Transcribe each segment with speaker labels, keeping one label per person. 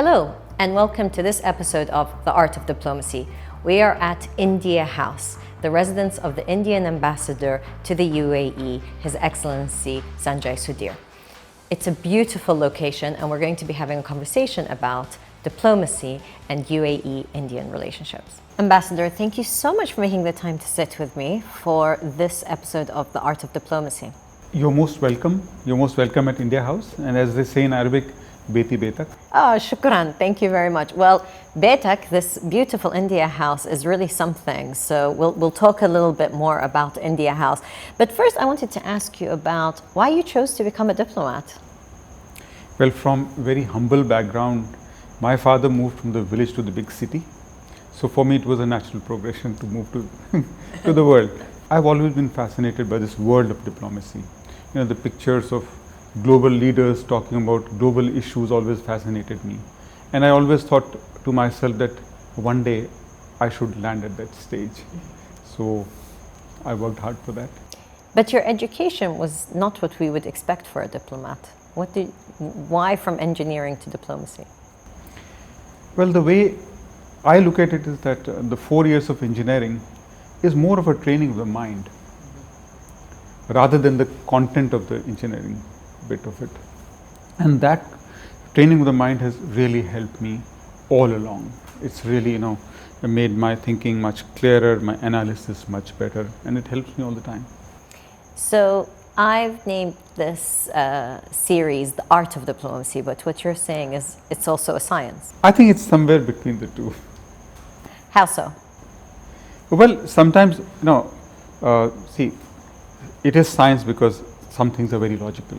Speaker 1: Hello, and welcome to this episode of The Art of Diplomacy. We are at India House, the residence of the Indian ambassador to the UAE, His Excellency Sanjay Sudhir. It's a beautiful location, and we're going to be having a conversation about diplomacy and UAE-Indian relationships. Ambassador, thank you so much for making the time to sit with me for this episode of The Art of Diplomacy.
Speaker 2: You're most welcome. You're most welcome at India House. And as they say in Arabic, Beti Betak.
Speaker 1: Oh, shukran. Thank you very much. Well, Betak, this beautiful India House, is really something. So we'll talk a little bit more about India House. But first, I wanted to ask you about why you chose to become a diplomat.
Speaker 2: Well, from very humble background, my father moved from the village to the big city. So for me, it was a natural progression to move to the world. I've always been fascinated by this world of diplomacy. You know, the pictures of global leaders talking about global issues always fascinated me. And I always thought to myself that one day I should land at that stage. So I worked hard for that.
Speaker 1: But your education was not what we would expect for a diplomat. Why from engineering to diplomacy?
Speaker 2: Well, the way I look at it is that the 4 years of engineering is more of a training of the mind rather than the content of the engineering bit of it. And that training of the mind has really helped me all along. It's really, made my thinking much clearer, my analysis much better, and it helps me all the time.
Speaker 1: So I've named this series The Art of Diplomacy, but what you're saying is it's also a science.
Speaker 2: I think it's somewhere between the two.
Speaker 1: How so?
Speaker 2: Well, sometimes, see, it is science because some things are very logical.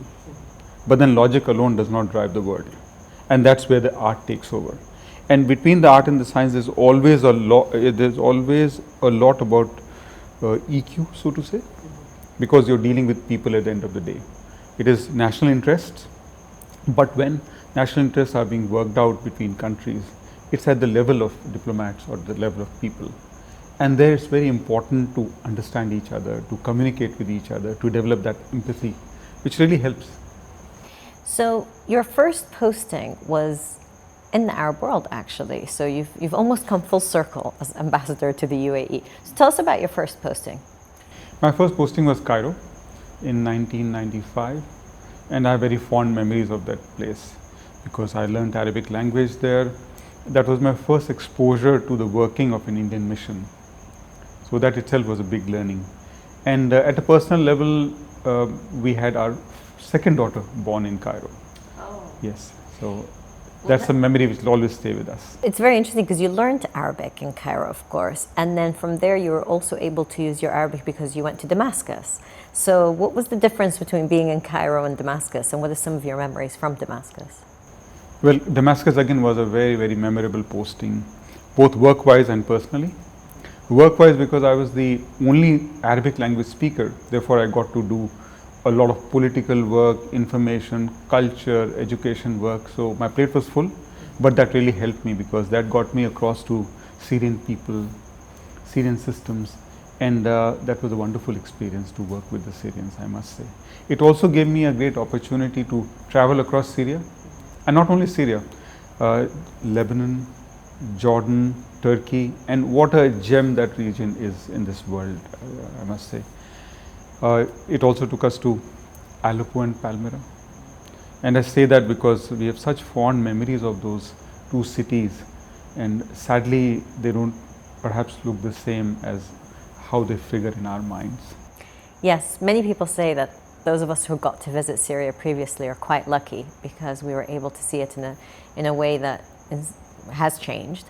Speaker 2: But then logic alone does not drive the world. And that's where the art takes over. And between the art and the science, there's always a lot about EQ, so to say, because you're dealing with people at the end of the day. It is national interests, but when national interests are being worked out between countries, it's at the level of diplomats or the level of people. And there it's very important to understand each other, to communicate with each other, to develop that empathy, which really helps.
Speaker 1: So your first posting was in the Arab world, actually. So you've almost come full circle as ambassador to the UAE. So tell us about your first posting.
Speaker 2: My first posting was Cairo in 1995, and I have very fond memories of that place because I learned Arabic language there. That was my first exposure to the working of an Indian mission. So that itself was a big learning. And at a personal level, we had our second daughter born in Cairo.
Speaker 1: Oh.
Speaker 2: Yes. So that's a memory which will always stay with us.
Speaker 1: It's very interesting because you learned Arabic in Cairo, of course, and then from there you were also able to use your Arabic because you went to Damascus. So what was the difference between being in Cairo and Damascus, and what are some of your memories from Damascus?
Speaker 2: Well, Damascus again was a very, very memorable posting, both work-wise and personally. Work-wise because I was the only Arabic language speaker, therefore I got to do a lot of political work, information, culture, education work. So my plate was full, but that really helped me because that got me across to Syrian people, Syrian systems, and that was a wonderful experience to work with the Syrians, I must say. It also gave me a great opportunity to travel across Syria, and not only Syria, Lebanon, Jordan, Turkey, and what a gem that region is in this world, I must say. It also took us to Aleppo and Palmyra. And I say that because we have such fond memories of those two cities, and sadly they don't perhaps look the same as how they figure in our minds.
Speaker 1: Yes, many people say that those of us who got to visit Syria previously are quite lucky because we were able to see it in a way that has changed.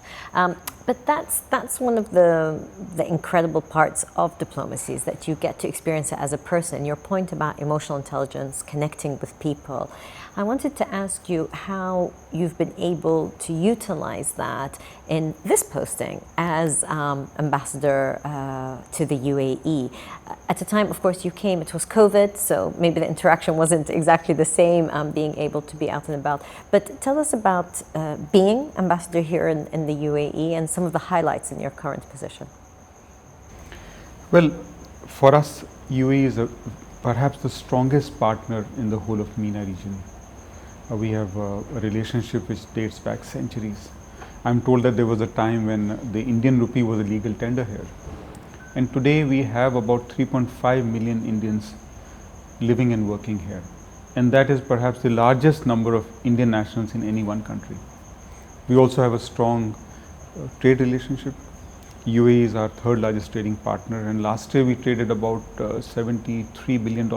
Speaker 1: But that's one of the incredible parts of diplomacy, is that you get to experience it as a person. Your point about emotional intelligence, connecting with people. I wanted to ask you how you've been able to utilize that in this posting as ambassador to the UAE. At the time, of course, you came, it was COVID, so maybe the interaction wasn't exactly the same, being able to be out and about. But tell us about being ambassador here in the UAE and some of the highlights in your current position.
Speaker 2: Well, for us, UAE is perhaps the strongest partner in the whole of MENA region. We have a relationship which dates back centuries. I'm told that there was a time when the Indian rupee was a legal tender here. And today we have about 3.5 million Indians living and working here. And that is perhaps the largest number of Indian nationals in any one country. We also have a strong trade relationship. UAE is our third largest trading partner, and last year we traded about $73 billion.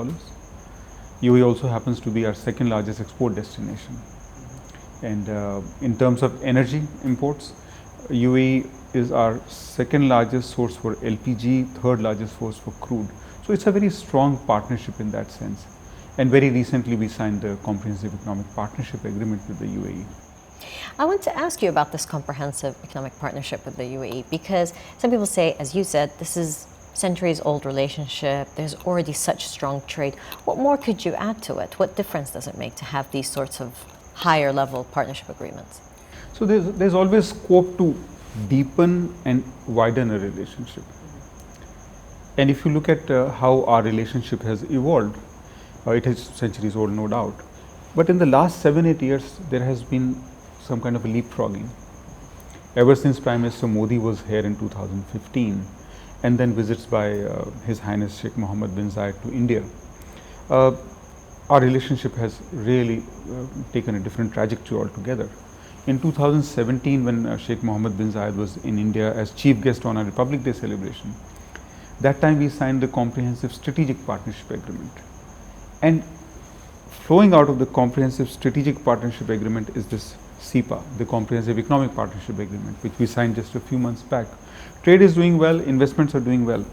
Speaker 2: UAE also happens to be our second largest export destination. And in terms of energy imports, UAE is our second largest source for LPG, third largest source for crude. So it's a very strong partnership in that sense. And very recently we signed the Comprehensive Economic Partnership Agreement with the UAE.
Speaker 1: I want to ask you about this comprehensive economic partnership with the UAE, because some people say, as you said, this is centuries old relationship, there's already such strong trade. What more could you add to it? What difference does it make to have these sorts of higher level partnership agreements?
Speaker 2: So there's always scope to deepen and widen a relationship. And if you look at how our relationship has evolved, it is centuries old, no doubt. But in the last 7-8 years, there has been some kind of a leapfrogging. Ever since Prime Minister Modi was here in 2015, and then visits by His Highness Sheikh Mohammed bin Zayed to India, our relationship has really taken a different trajectory altogether. In 2017, when Sheikh Mohammed bin Zayed was in India as chief guest on our Republic Day celebration, that time we signed the Comprehensive Strategic Partnership Agreement. And flowing out of the Comprehensive Strategic Partnership Agreement is this CEPA, the Comprehensive Economic Partnership Agreement, which we signed just a few months back. Trade is doing well, investments are doing well,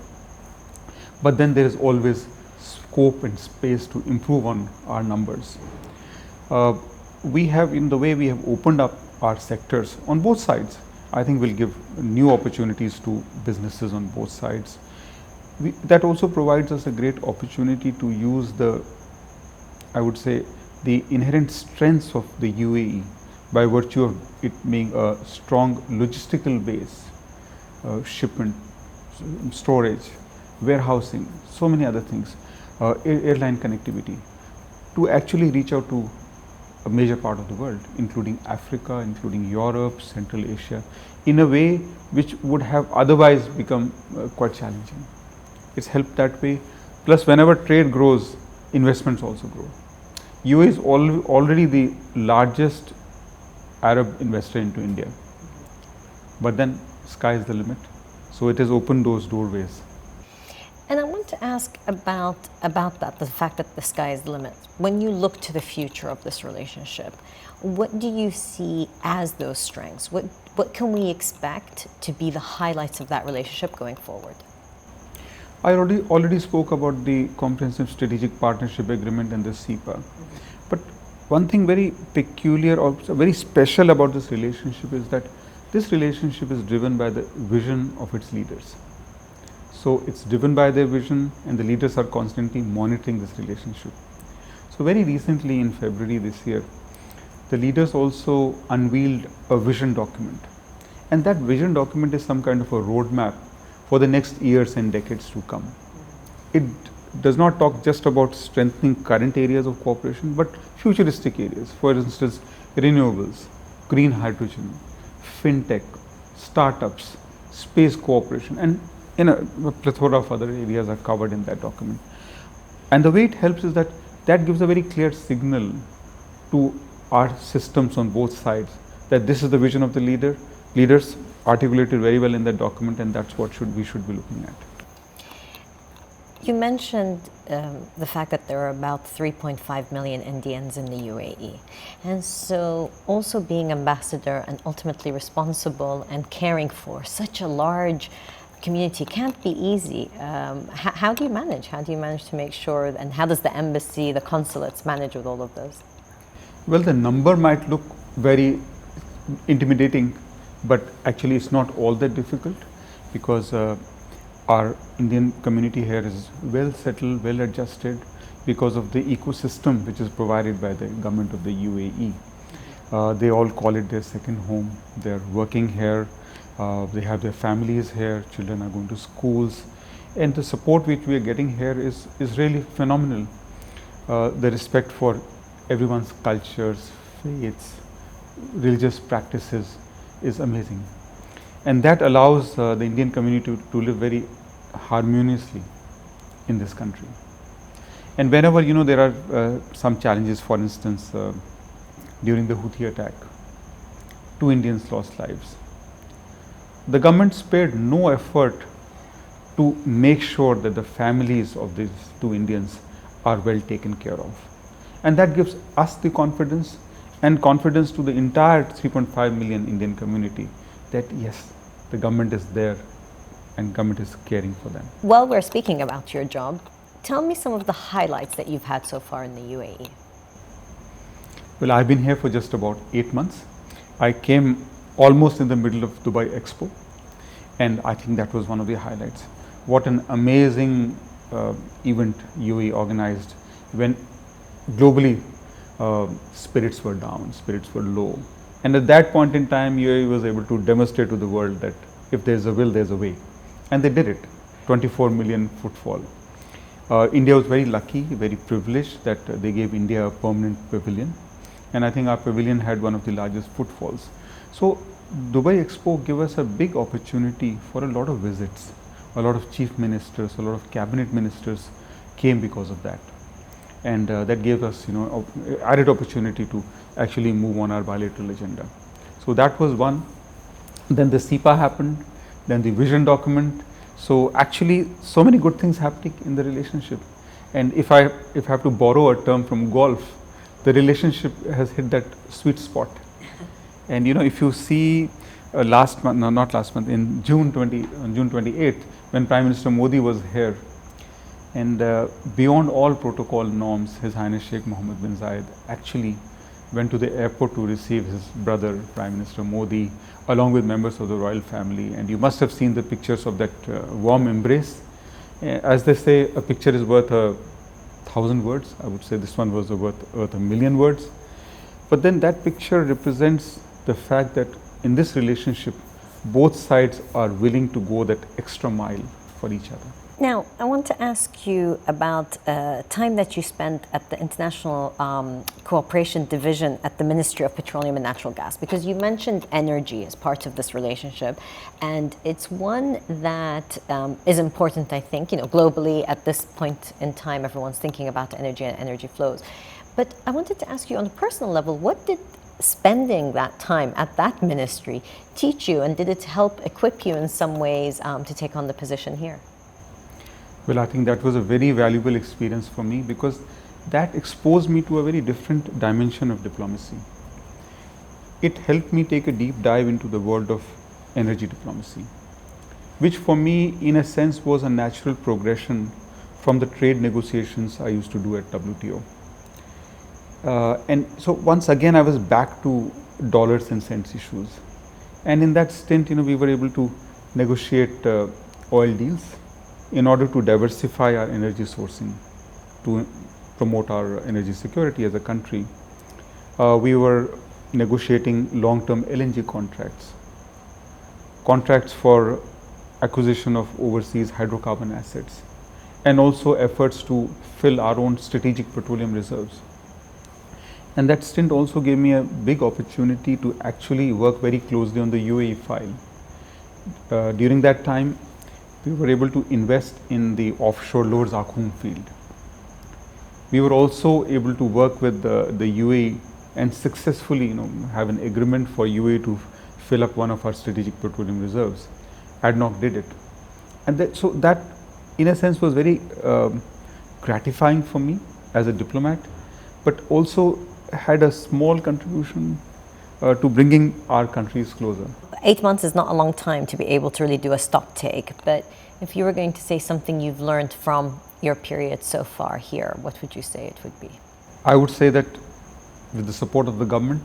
Speaker 2: but then there is always scope and space to improve on our numbers. We have, in the way we have opened up our sectors on both sides, I think will give new opportunities to businesses on both sides. That also provides us a great opportunity to use the, I would say, the inherent strengths of the UAE by virtue of it being a strong logistical base, shipment, storage, warehousing, so many other things, airline connectivity, to actually reach out to a major part of the world, including Africa, including Europe, Central Asia, in a way which would have otherwise become quite challenging. It's helped that way. Plus, whenever trade grows, investments also grow. UAE is already the largest Arab investor into India, but then sky is the limit. So it has opened those doorways.
Speaker 1: And I want to ask about that, the fact that the sky is the limit. When you look to the future of this relationship, what do you see as those strengths? What can we expect to be the highlights of that relationship going forward?
Speaker 2: I already spoke about the Comprehensive Strategic Partnership Agreement and the CEPA. But one thing very peculiar or very special about this relationship is that this relationship is driven by the vision of its leaders. So it's driven by their vision, and the leaders are constantly monitoring this relationship. So very recently in February this year, the leaders also unveiled a vision document. And that vision document is some kind of a roadmap for the next years and decades to come. It does not talk just about strengthening current areas of cooperation, but futuristic areas. For instance, renewables, green hydrogen, fintech, startups, space cooperation, and a plethora of other areas are covered in that document. And the way it helps is that gives a very clear signal to our systems on both sides that this is the vision of the leaders articulated very well in that document, and that's what we should be looking at.
Speaker 1: You mentioned the fact that there are about 3.5 million Indians in the UAE. And so also being ambassador and ultimately responsible and caring for such a large community can't be easy. How do you manage? How do you manage to make sure, and how does the embassy, the consulates manage with all of those?
Speaker 2: Well, the number might look very intimidating, but actually it's not all that difficult, because our Indian community here is well settled, well adjusted because of the ecosystem which is provided by the government of the UAE. They all call it their second home. They're working here, they have their families here, children are going to schools, and the support which we are getting here is really phenomenal. The respect for everyone's cultures, faiths, religious practices is amazing. And that allows the Indian community to live very harmoniously in this country. And whenever there are some challenges, for instance, during the Houthi attack, 2 Indians lost lives. The government spared no effort to make sure that the families of these 2 Indians are well taken care of. And that gives us the confidence and confidence to the entire 3.5 million Indian community that yes, the government is there and government is caring for them.
Speaker 1: While we're speaking about your job, tell me some of the highlights that you've had so far in the UAE.
Speaker 2: Well, I've been here for just about 8 months. I came almost in the middle of Dubai Expo, and I think that was one of the highlights. What an amazing event UAE organized when globally spirits were down, spirits were low. And at that point in time, UAE was able to demonstrate to the world that if there's a will, there's a way. And they did it, 24 million footfall. India was very lucky, very privileged that they gave India a permanent pavilion. And I think our pavilion had one of the largest footfalls. So Dubai Expo gave us a big opportunity for a lot of visits. A lot of chief ministers, a lot of cabinet ministers came because of that. And that gave us, added opportunity to actually move on our bilateral agenda. So that was one. Then the SEPA happened, then the vision document. So actually, so many good things happening in the relationship. And if I have to borrow a term from golf, the relationship has hit that sweet spot. And if you see last month, no, not last month, in June 28th, when Prime Minister Modi was here, and beyond all protocol norms, His Highness Sheikh Mohammed bin Zayed actually went to the airport to receive his brother, Prime Minister Modi, along with members of the royal family. And you must have seen the pictures of that warm embrace. As they say, a picture is worth 1,000 words. I would say this one was worth 1,000,000 words. But then that picture represents the fact that in this relationship, both sides are willing to go that extra mile for each other.
Speaker 1: Now, I want to ask you about time that you spent at the International Cooperation Division at the Ministry of Petroleum and Natural Gas, because you mentioned energy as part of this relationship, and it's one that is important, I think, globally at this point in time, everyone's thinking about energy and energy flows. But I wanted to ask you on a personal level, what did spending that time at that ministry teach you, and did it help equip you in some ways to take on the position here?
Speaker 2: Well, I think that was a very valuable experience for me because that exposed me to a very different dimension of diplomacy. It helped me take a deep dive into the world of energy diplomacy, which for me, in a sense, was a natural progression from the trade negotiations I used to do at WTO. And so once again, I was back to dollars and cents issues. And in that stint, we were able to negotiate oil deals in order to diversify our energy sourcing, to promote our energy security as a country. We were negotiating long-term LNG contracts for acquisition of overseas hydrocarbon assets, and also efforts to fill our own strategic petroleum reserves. And that stint also gave me a big opportunity to actually work very closely on the UAE file. During that time, we were able to invest in the offshore Lower Zakum field. We were also able to work with the UAE and successfully have an agreement for UAE to fill up one of our strategic petroleum reserves. ADNOC did it. And so that, in a sense, was very gratifying for me as a diplomat, but also had a small contribution to bringing our countries closer.
Speaker 1: 8 months is not a long time to be able to really do a stock take, but if you were going to say something you've learned from your period so far here, what would you say it would be?
Speaker 2: I would say that with the support of the government,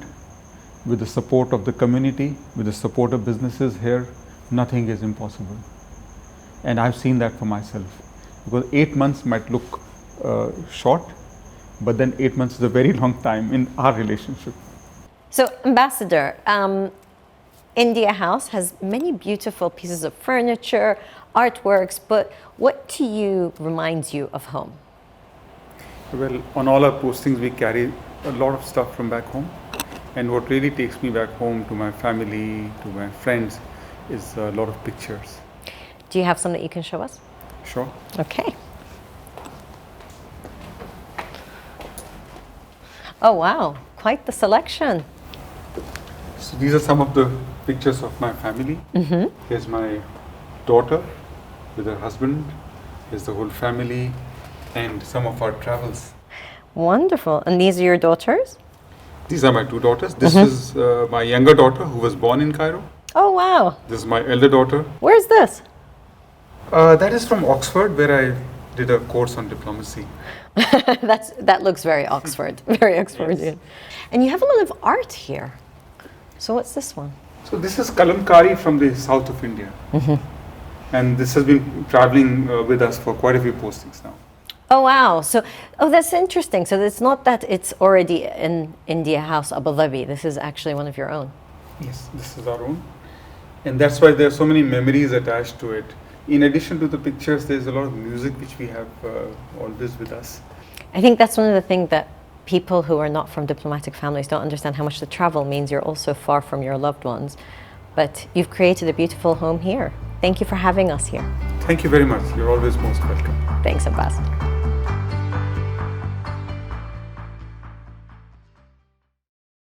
Speaker 2: with the support of the community, with the support of businesses here, nothing is impossible. And I've seen that for myself. Because 8 months might look short, but then 8 months is a very long time in our relationship.
Speaker 1: So, Ambassador, India House has many beautiful pieces of furniture, artworks, but what to you reminds you of home?
Speaker 2: Well, on all our postings we carry a lot of stuff from back home. And what really takes me back home to my family, to my friends, is a lot of pictures.
Speaker 1: Do you have some that you can show us?
Speaker 2: Sure.
Speaker 1: Okay. Oh wow, quite the selection.
Speaker 2: So these are some of the pictures of my family. Here's my daughter with her husband. Here's the whole family and some of our travels.
Speaker 1: Wonderful. And these are your daughters?
Speaker 2: These are my two daughters. This is my younger daughter who was born in Cairo.
Speaker 1: Oh wow.
Speaker 2: This is my elder daughter.
Speaker 1: Where's this?
Speaker 2: That is from Oxford, where I did a course on diplomacy.
Speaker 1: That looks very Oxford, very Oxfordian. And you have a lot of art here. So what's this one?
Speaker 2: So this is kalamkari from the south of India. And this has been traveling with us for quite a few postings now.
Speaker 1: Oh wow. So that's interesting. So it's not that it's already in India House Abu Dhabi. This is actually one of your own.
Speaker 2: Yes, this is our own. And that's why there are so many memories attached to it. In addition to the pictures, there's a lot of music which we have always with us.
Speaker 1: I think that's one of the things that people who are not from diplomatic families don't understand, how much the travel means. You're also far from your loved ones. But you've created a beautiful home here. Thank you for having us here.
Speaker 2: Thank you very much. You're always most welcome.
Speaker 1: Thanks, Ambassador.